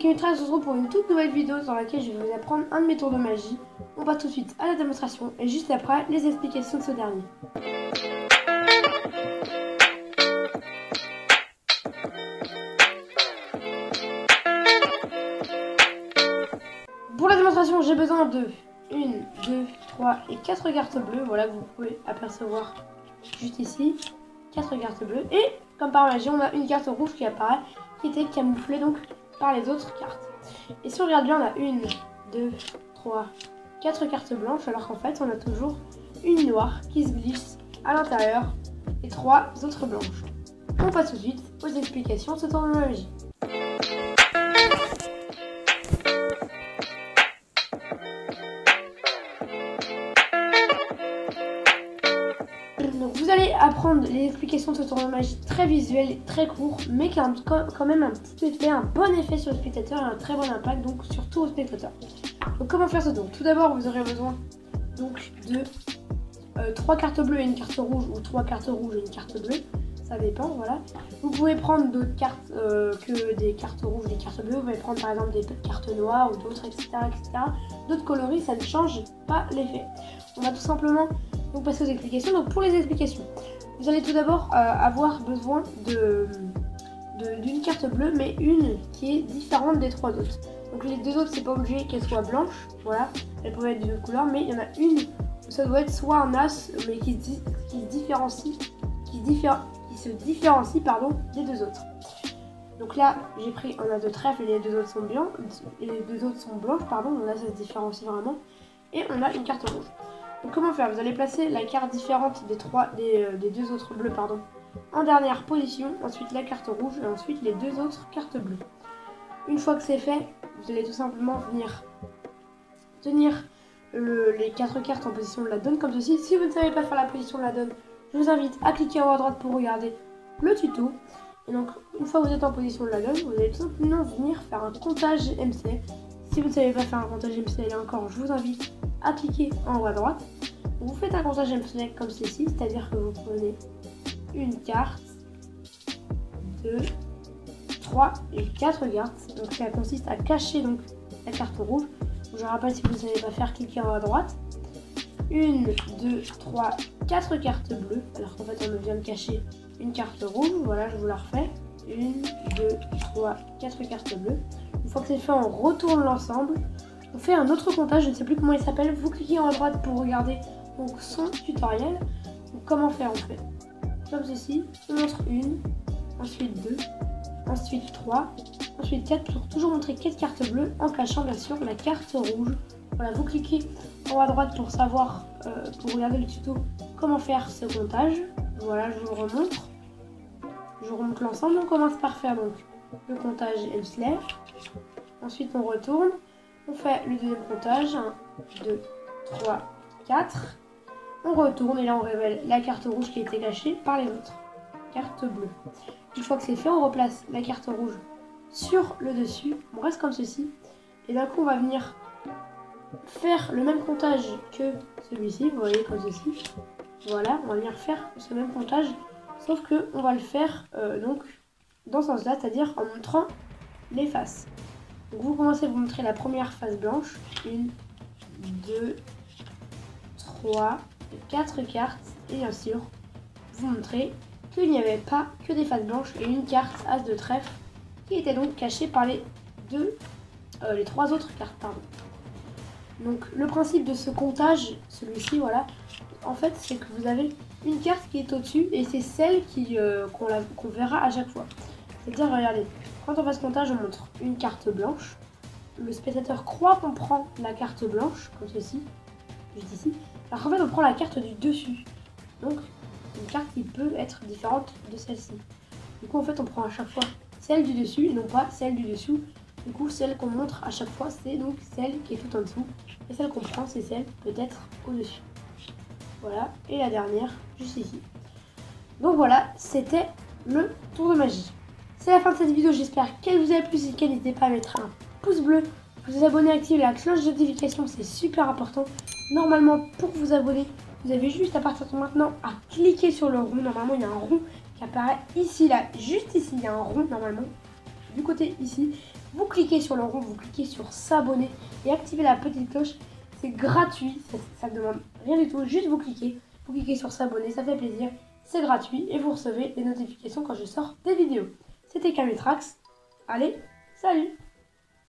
Nutra, on se retrouve pour une toute nouvelle vidéo dans laquelle je vais vous apprendre un de mes tours de magie. On va tout de suite à la démonstration et juste après les explications de ce dernier. Pour la démonstration, j'ai besoin de 1, 2, 3 et 4 cartes bleues. Voilà, vous pouvez apercevoir juste ici. 4 cartes bleues. Et comme par magie, on a une carte rouge qui apparaît, qui était camouflée donc par les autres cartes. Et si on regarde bien, on a 1, 2, 3, 4 cartes blanches, alors qu'en fait, on a toujours une noire qui se glisse à l'intérieur et 3 autres blanches. On passe tout de suite aux explications de ce tour de magie. Donc vous allez apprendre les explications de ce tour de magie très visuel, très court, mais qui a quand même un petit effet, un bon effet sur le spectateur et un très bon impact, donc surtout au spectateur. Donc comment faire ce tour? Tout d'abord, vous aurez besoin donc de 3 cartes bleues et une carte rouge, ou 3 cartes rouges et une carte bleue, ça dépend, voilà. Vous pouvez prendre d'autres cartes que des cartes rouges et des cartes bleues, vous pouvez prendre par exemple des cartes noires ou d'autres, etc. D'autres coloris, ça ne change pas l'effet. On va tout simplement donc passer aux explications. Donc pour les explications, vous allez tout d'abord avoir besoin d'une carte bleue, mais une qui est différente des 3 autres. Donc les 2 autres, c'est pas obligé qu'elles soient blanches, voilà, elles peuvent être d'une autre couleur, mais il y en a une où ça doit être soit un as, mais qui se différencie des 2 autres. Donc là, j'ai pris un as de trèfle et les 2 autres sont blancs, et les 2 autres sont blanches, pardon, donc là ça se différencie vraiment, et on a une carte rouge. Donc comment faire? Vous allez placer la carte différente des 2 autres bleus, pardon, en dernière position, ensuite la carte rouge et ensuite les 2 autres cartes bleues. Une fois que c'est fait, vous allez tout simplement venir tenir les 4 cartes en position de la donne comme ceci. Si vous ne savez pas faire la position de la donne, je vous invite à cliquer en haut à droite pour regarder le tuto. Et donc une fois que vous êtes en position de la donne, vous allez tout simplement venir faire un comptage MC. Si vous ne savez pas faire un comptage MC, là encore, je vous invite à cliquer en haut à droite. Vous faites un comptage MC comme ceci, c'est-à-dire que vous prenez une carte, 2, 3 et 4 cartes. Donc ça consiste à cacher donc la carte rouge. Je rappelle, si vous ne savez pas faire, cliquez en haut à droite. 1, 2, 3, 4 cartes bleues. Alors qu'en fait on vient de cacher une carte rouge. Voilà, je vous la refais. 1, 2, 3, 4 cartes bleues. Une fois que c'est fait, on retourne l'ensemble. On fait un autre comptage, je ne sais plus comment il s'appelle. Vous cliquez en haut à droite pour regarder donc son tutoriel. Donc, comment faire? On fait comme ceci. On montre 1, ensuite 2, ensuite 3, ensuite 4 pour toujours montrer 4 cartes bleues en cachant bien sûr la carte rouge. Voilà, vous cliquez en haut à droite pour savoir, pour regarder le tuto, comment faire ce comptage. Voilà, je vous le remontre. Je remonte l'ensemble. On commence par faire donc le comptage M-Slave. Ensuite on retourne. On fait le deuxième comptage. 1, 2, 3, 4. On retourne et là on révèle la carte rouge qui a été cachée par les autres cartes bleues. Une fois que c'est fait, on replace la carte rouge sur le dessus. On reste comme ceci. Et d'un coup on va venir faire le même comptage que celui-ci. Vous voyez comme ceci. Voilà, on va venir faire ce même comptage. Sauf que on va le faire donc dans ce sens-là, c'est-à-dire en montrant les faces. Donc vous commencez à vous montrer la première face blanche. 1, 2, 3, 4 cartes. Et bien sûr, vous montrez qu'il n'y avait pas que des faces blanches et une carte as de trèfle qui était donc cachée par les 3 autres cartes. Pardon. Donc le principe de ce comptage, celui-ci, voilà, en fait c'est que vous avez une carte qui est au-dessus et c'est celle qu'on verra à chaque fois. C'est-à-dire, regardez, quand on fait ce comptage, on montre une carte blanche. Le spectateur croit qu'on prend la carte blanche, comme ceci, juste ici. Alors qu'en fait, on prend la carte du dessus. Donc, une carte qui peut être différente de celle-ci. Du coup, en fait, on prend à chaque fois celle du dessus et non pas celle du dessous. Du coup, celle qu'on montre à chaque fois, c'est donc celle qui est tout en dessous. Et celle qu'on prend, c'est celle peut-être au-dessus. Voilà, et la dernière, juste ici. Donc voilà, c'était le tour de magie. C'est la fin de cette vidéo, j'espère qu'elle vous a plu. Si c'est le cas, n'hésitez pas à mettre un pouce bleu, vous abonner, activer la cloche de notification, c'est super important. Normalement, pour vous abonner, vous avez juste à partir de maintenant à cliquer sur le rond. Normalement, il y a un rond qui apparaît ici, là, juste ici, il y a un rond normalement, du côté ici. Vous cliquez sur le rond, vous cliquez sur s'abonner et activez la petite cloche. C'est gratuit, ça ne demande rien du tout, juste vous cliquez sur s'abonner, ça fait plaisir, c'est gratuit et vous recevez les notifications quand je sors des vidéos. C'était Camitrax, allez, salut!